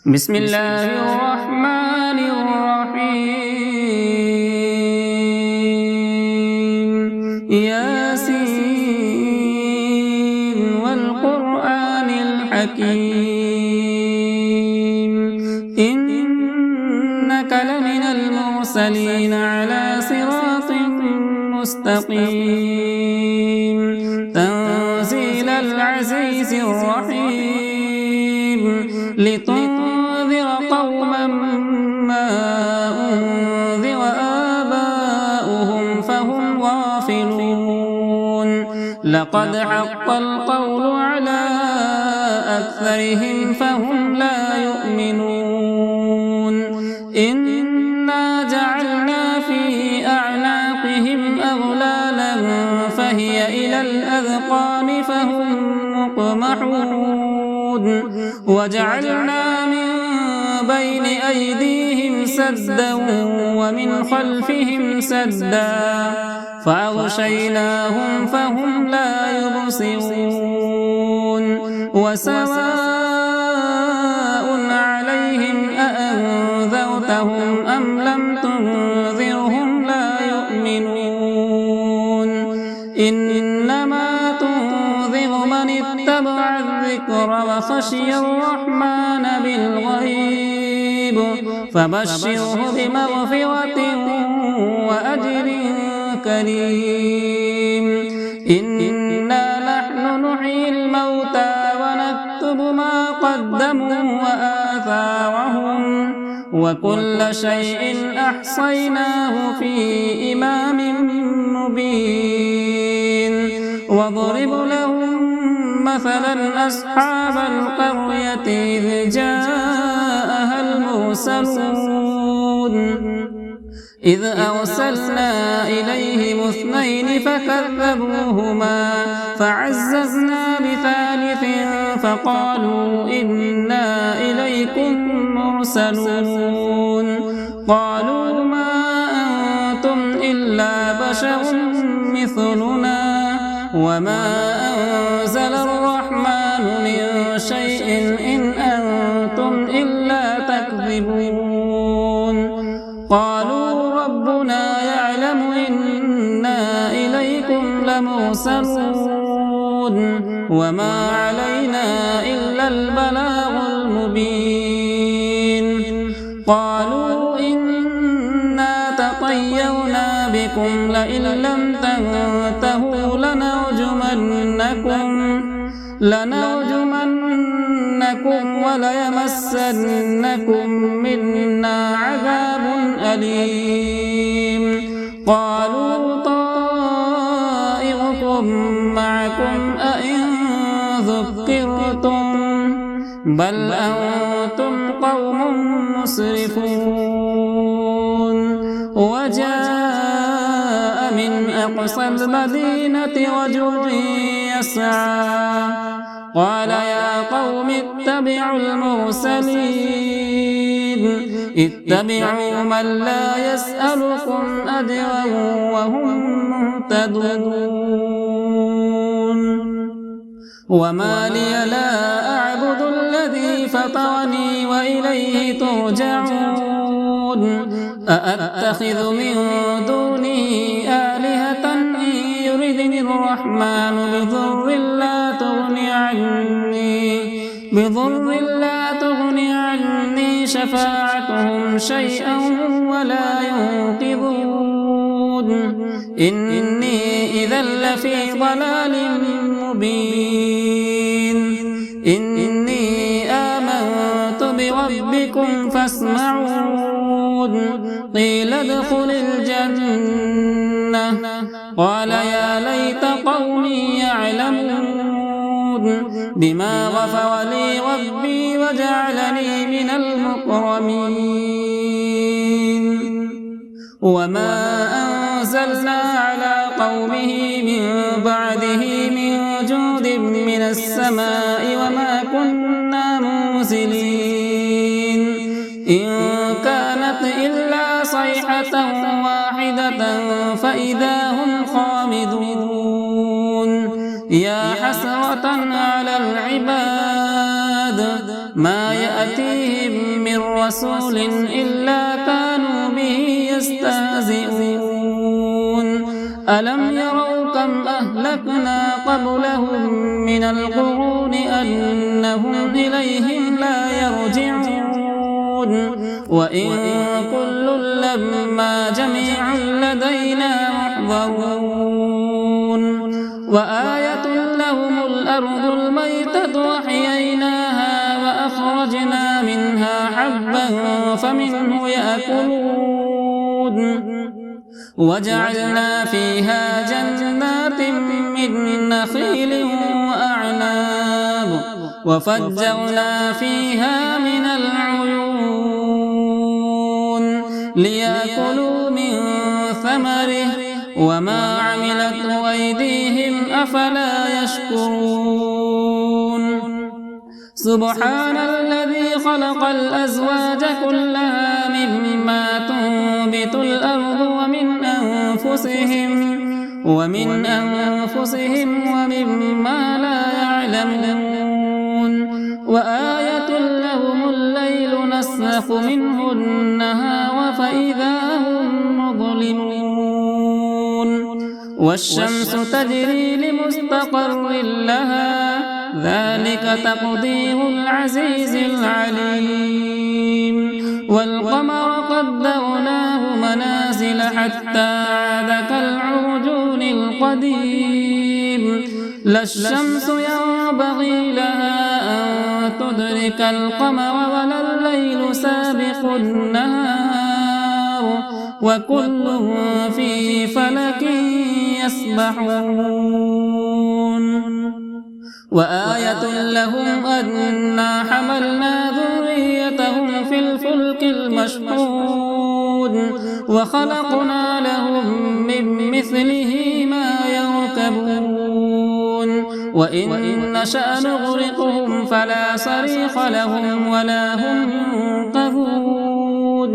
بسم الله الرحمن الرحيم ياسين والقرآن الحكيم إنك لمن المرسلين على صراط مستقيم تنزيل العزيز الرحيم لتنذر قوما ما أنذر آباؤهم فهم غافلون لقد حق القول على أكثرهم فهم لا يؤمنون إنا جعلنا في أعناقهم أغلالا فهي إلى الأذقان فهم مقمحون وجعلنا من بين أيديهم سدا ومن خلفهم سدا فأغشيناهم فهم لا يبصرون وسواء عليهم أأنذرتهم أم لم تنذرهم لا يؤمنون إنما تنذر من اتبع الذكر وخشي الرحمن بالغيب فبشره بمغفرة وأجر كريم إنا نحن نحيي الموتى ونكتب ما قدموا وآثارهم وكل شيء أحصيناه في إمام مبين واضرب لهم مثلا أصحاب القرية إذ جاءها المرسلون إذ أرسلنا إليهم اثنين فكذبوهما فعززنا بثالث فقالوا إنا إليكم مرسلون قالوا ما أنتم إلا بشر مثلنا وما أنزل الرحمن من شيء إن أنتم إلا تكذبون قالوا ربنا يعلم إنا إليكم لمرسلون وما علينا إلا البلاغ المبين قالوا إنا تطيرنا بكم لئن لم تنتهوا لنرجمنكم وليمسنكم منا عذاب أليم قالوا طائركم معكم أئن ذكرتم بل أنتم قوم مسرفون وجاء من أقصى المدينة رجل يسعى قال يا قوم اتبعوا المرسلين اتبعوا من لا يسألكم أجرا وهم مهتدون وما لي لا أعبد الذي فطرني وإليه ترجعون أأتخذ من دونه آلهة إن يردني الرحمن بضر لا تغني عني شفاعتهم شيئا ولا ينقذون إني إذا لفي ضلال مبين إني آمنت بربكم فاسمعون قيل ادخل الجنة قال يا ليت قومي يعلمون بما غفر لي ربي وجعلني من المكرمين وما أنزلنا على قومه من بعده من جود من السماء وما كنا منزلين إن كانت إلا صيحة واحدة فإذا هم خامدون يا حسرة على العباد ما يأتيهم رسول إلا كانوا به يستهزئون ألم يروا كم أهلكنا قبلهم من القرون أنهم إليهم لا يرجعون وإن كل لما جميع لدينا محضرون وآية لهم الأرض الميتة وأحييناها وأخرجنا منها حبا فمنه يأكلون وجعلنا فيها جنات من نخيل وأعناب وفجرنا فيها من العيون ليأكلوا من ثمره وما عملته أيديهم أفلا يشكرون سبحان الذي خلق الأزواج كلها مما تنبت الأرض ومن أنفسهم ومما لا يعلمون وآية لهم الليل نسلخ منه النهار فإذا هم مظلمون والشمس تجري لمستقر لها ذلك تقدير العزيز العليم والقمر قدرناه منازل حتى عاد كالعرجون القديم لا الشمس ينبغي لها أن تدرك القمر ولا الليل سابق النهار وكل في فلك يسبحون وآية لهم أنا حملنا ذريتهم في الفلك المشحون وخلقنا لهم من مثله ما يركبون وإن نشأ نغرقهم فلا صريخ لهم ولا هم ينقذون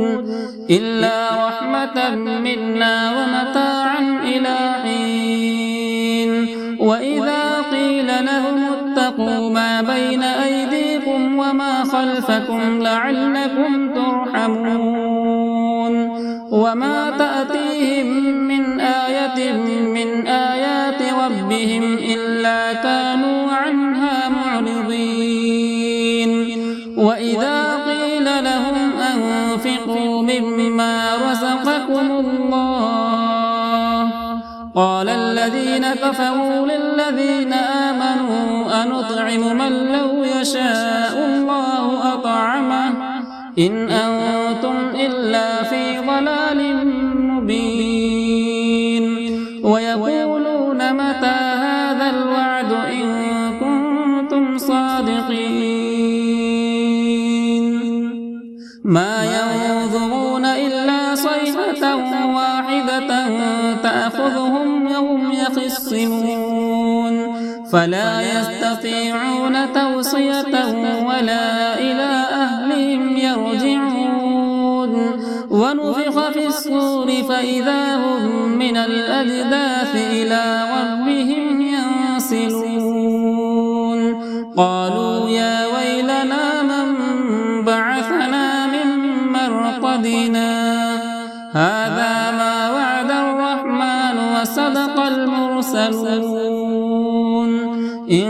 إلا رحمة منا ومتاعا إلى حين وإذا قيل لهم اتقوا ما بين أيديكم وما خلفكم لعلكم ترحمون وما تأتيهم من آية من آيات ربهم إلا كانوا عنها معرضين وإذا قيل لهم أنفقوا مما رزقكم الله قال الذين كفروا للذين آمنوا أنطعم من لو يشاء الله أطعمه إن أنتم إلا في ضلال مبين ويقولون متى هذا الوعد إن كنتم صادقين ما ينظرون إلا صيحة واحدة تأخذهم وهم يخصمون فلا يستطيعون توصية ولا إلى أهلهم يرجعون ونفخ في الصور فإذا هم من الأجداث إلى ربهم ينسلون قالوا يا ويلنا من بعثنا من مرقدنا هذا ما وعد الرحمن وصدق المرسلون إن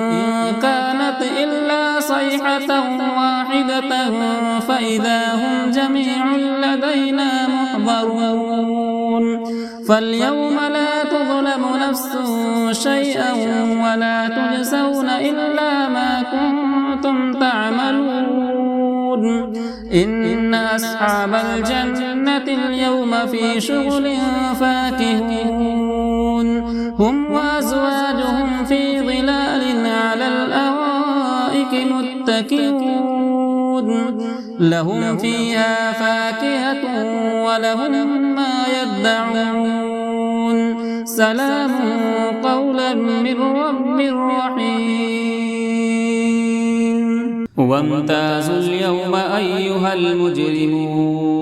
كانت إلا صيحة واحدة فإذا هم جميع لدينا محضرون فاليوم لا تظلم نفس شيئا ولا تجزون إلا ما كنتم تعملون إن أصحاب الجنة اليوم في شغل فاكهون هم وأزواجهم في ظلال على الأرائك متكئون لهم فيها فاكهة ولهم ما يدعون سلام قولا من رب رحيم وامتازوا اليوم أيها المجرمون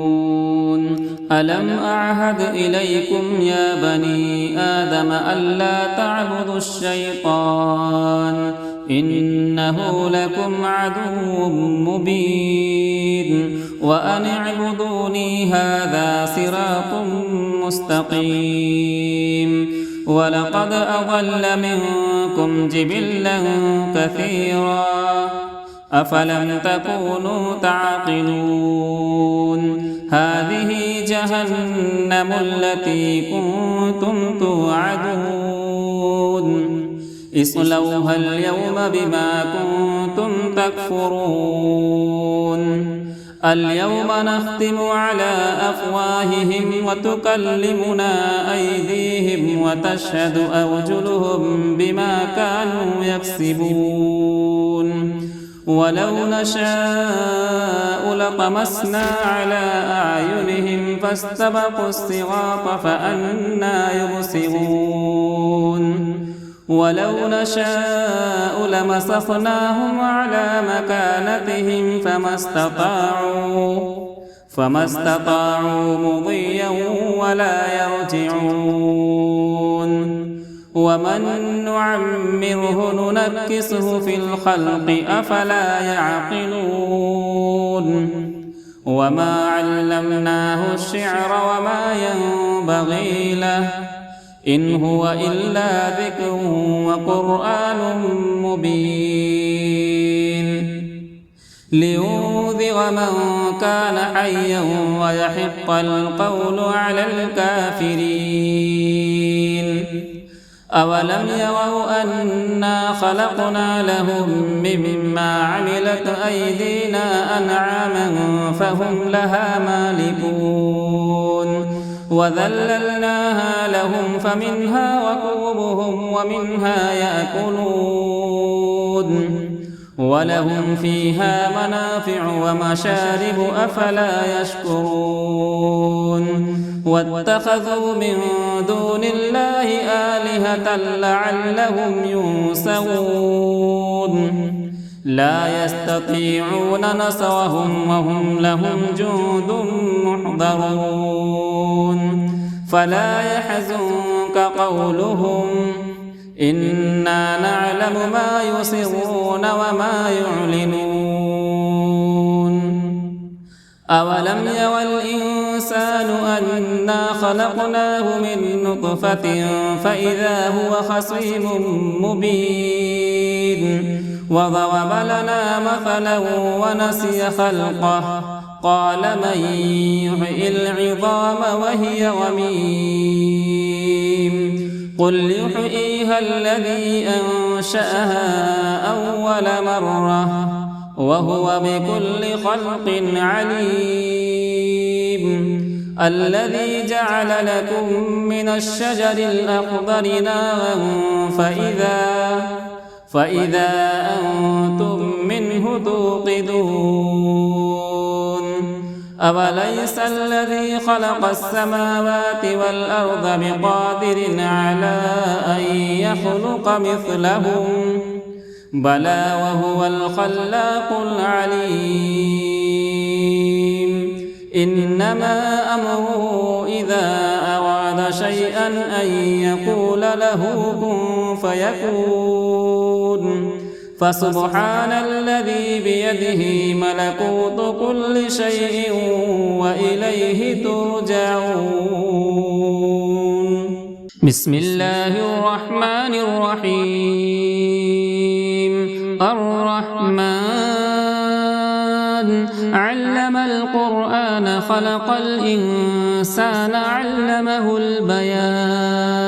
ألم أعهد إليكم يا بني آدم ألا تعبدوا الشيطان إنه لكم عدو مبين وأن اعبدوني هذا صراط مستقيم ولقد أضل منكم جبلا كثيرا أفلم تكونوا تعقلون هذه جهنم التي كنتم توعدون اصلوها اليوم بما كنتم تكفرون اليوم نختم على أفواههم وتكلمنا أيديهم وتشهد أرجلهم بما كانوا يكسبون ولو نشاء لطمسنا على أعينهم فاستبقوا الصراط فأنى يبصرون ولو نشاء لمسخناهم على مكانتهم فما استطاعوا مضيا ولا يرجعون ومن نعمره ننكسه في الخلق أفلا يعقلون وما علمناه الشعر وما ينبغي له إن هو إلا ذكر وقرآن مبين لينذر من كان حيا ويحق القول على الكافرين أولم يروا أنا خلقنا لهم مما عملت أيدينا أنعاما فهم لها مالكون وذللناها لهم فمنها ركوبهم ومنها يأكلون ولهم فيها منافع ومشارب أفلا يشكرون واتخذوا من دون الله آلهة لعلهم ينصرون لا يستطيعون نصرهم وهم لهم جند محضرون فلا يحزنك قولهم إنا نعلم ما يسرون وما يعلنون أولم ير الإنسان أنا خلقناه من نطفة فإذا هو خصيم مبين وضرب لنا مثلا ونسي خلقه قال من يحيي العظام وهي رميم قل يحييها الذي أنشأها أول مرة وهو بكل خلق عليم الذي جعل لكم من الشجر الأخضر نارا فإذا أنتم منه توقدون أوليس الذي خلق السماوات والأرض بقادر على أن يخلق مثلهم بلى وهو الخلاق العليم إنما أمره إذا أراد شيئا أن يقول له كن فيكون فسبحان الذي بيده ملكوت كل شيء وإليه ترجعون بسم الله الرحمن الرحيم الرحمن علم القرآن خلق الإنسان علمه البيان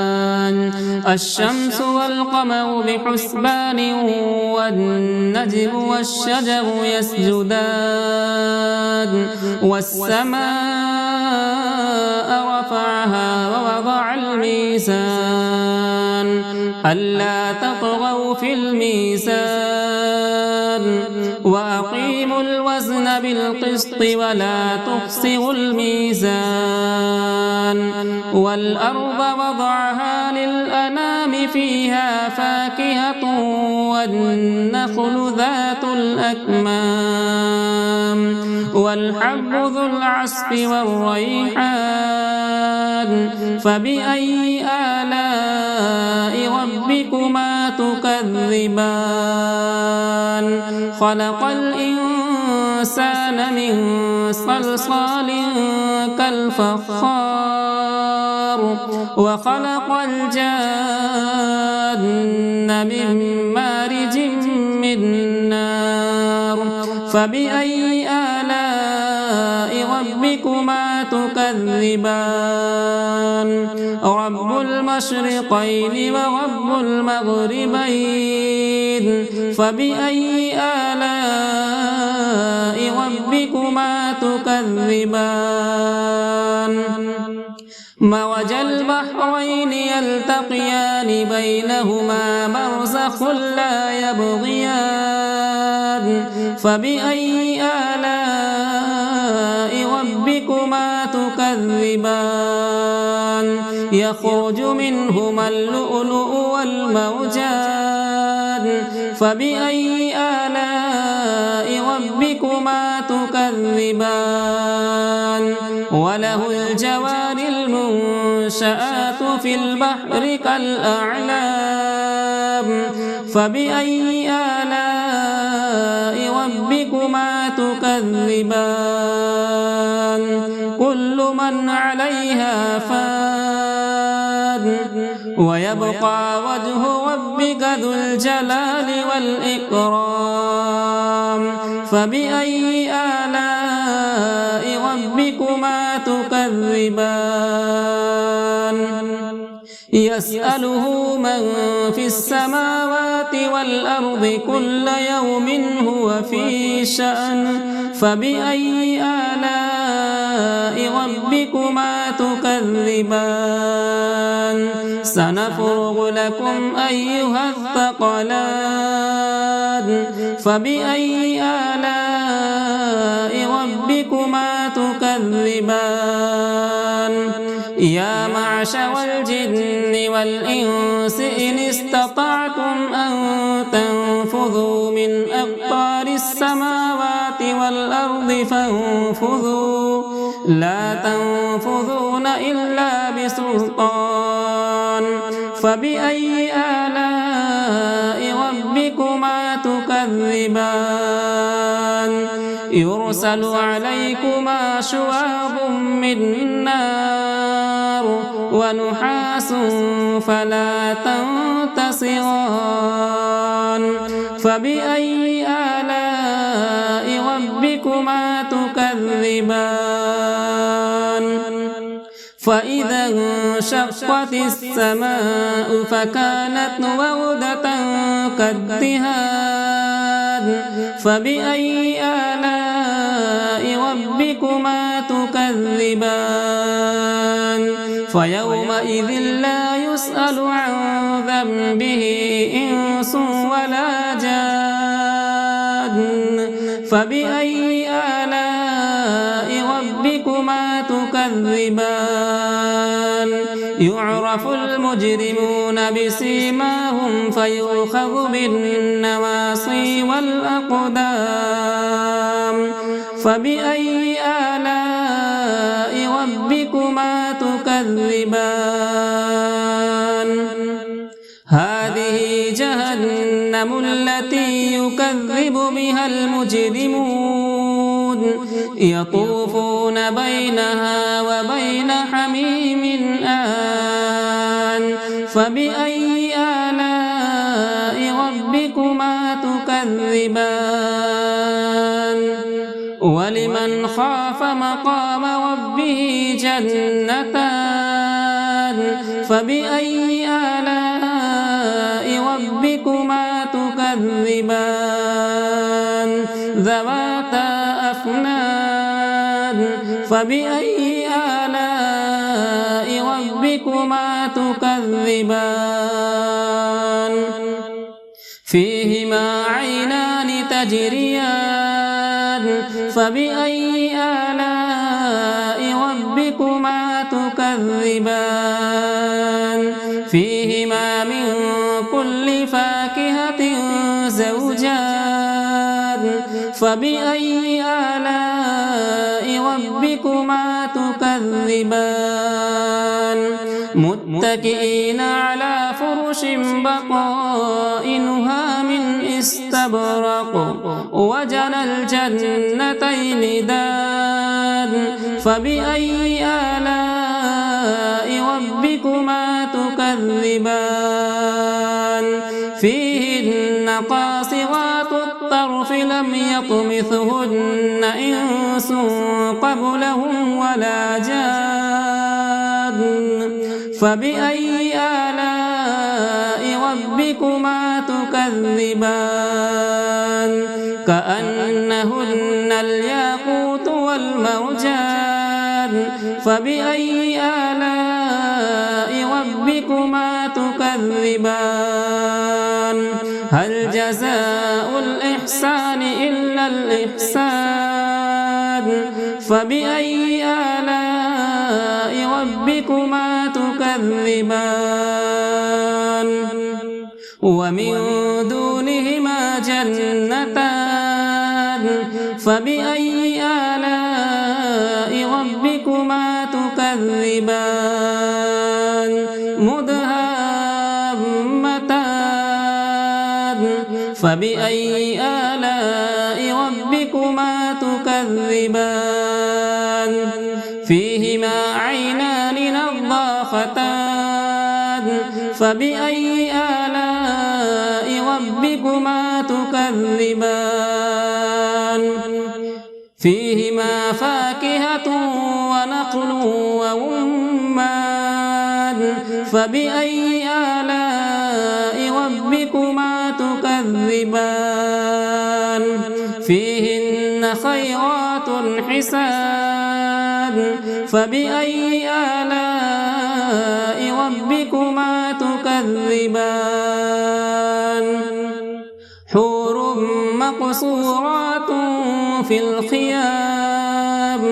الشمس والقمر بحسبان والنجم والشجر يسجدان والسماء رفعها ووضع الميزان ألا تطغوا في الميزان وأقيموا الوزن بالقسط ولا تخسروا الميزان والأرض وضعها للأنام فيها فاكهة والنخل ذات الأكمام والحب ذو العصف والريحان فبأي آلاء ربكما تكذبان خلق الإنسان من صلصال كالفخار وخلق الجان من مارج من نار فبأي آلاء ربكما تكذبان رب المشرقين ورب المغربين فبأي آلاء ربكما تكذبان مرج البحرين يلتقيان بينهما برزخ لا يبغيان فبأي آلاء ربكما تكذبان يخرج منهما اللؤلؤ والمرجان فبأي آلاء ربكما تكذبان وله الجوار المنشآت في البحر كالأعلام فبأي آلاء ربكما تكذبان كل من عليها فان ويبقى وجه ربك ذو الجلال والإكرام فبأي آلاء ربكما تكذبان يسأله من في السماوات والأرض كل يوم هو في شأن فبأي آلاء ربكما تكذبان سنفرغ لكم أيها الثقلان فبأي آلاء ربكما تكذبان يا معشر الجن والإنس إن استطعتم أن تنفذوا من أقطار السماوات والأرض فانفذوا لا تنفذون إلا بسلطان فبأي آلاء ربكما تكذبان يرسل عليكما شواظ من نار ونحاس فلا تنتصران فبأي آلاء ربكما تكذبان فإذا انشقت السماء فكانت وردة كالدهان فبأي آلاء ربكما تكذبان فيومئذ لا يسأل عن ذنبه إنس ولا جان فبأي آلاء ربكما تكذبان يعرف المجرمون بسيماهم فيؤخذ بالنواصي والأقدام فبأي آلاء ربكما تكذبان هذه جهنم التي يكذب بها المجرمون يطوفون بينها وبين حميم آن فبأي آلاء ربكما تكذبان ولمن خاف مقام ربه جنتان فبأي آلاء ربكما تكذبان ذواتا أفنان فبأي آلاء ربكما تكذبان فيهما عينان تجريان فبأي آلاء ربكما تكذبان فيهما من كل فاكهة زوجان فبأي آلاء ربكما تكذبان متكئين على فرش بطائنها من استبرق وجنى الجنتين دان فبأي آلاء ربكما تكذبان فيهن قاصرات الطرف لم يطمثهن إنس قبلهم ولا جان فبأي آلاء ربكما تكذبان كأنهن الياقوت والمرجان فبأي آلاء ربكما تكذبان هل جزاء الإحسان إلا الإحسان فبأي آلاء ربكما تكذبان ومن دونهما جنتان فبأي آلاء ربكما تكذبان مدهامتان فبأي آلاء ربكما تكذبان فيهما عينان نضاختان فبأي آلاء ربكما تكذبان فيهما فاكهة ونخل ورمان فبأي آلاء ربكما تكذبان فيهن خيرات حسان فبأي آلاء ربكما تكذبان حور مقصورات في الخيام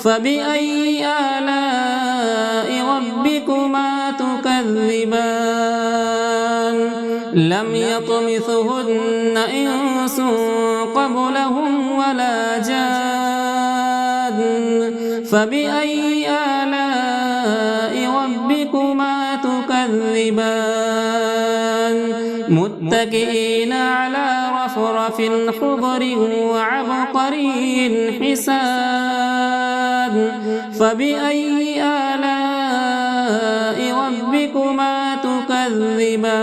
فبأي آلاء ربكما تكذبان لم يطمثهن إنس قبلهم ولا جان فبأي آلاء ربكما تكذبان متكئين على رفرف خضر وعبقري حسان فبأي آلاء ربكما تكذبان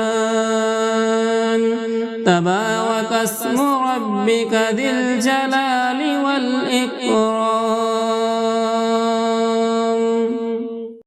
تبارك اسم ربك ذي الجلال والإكرام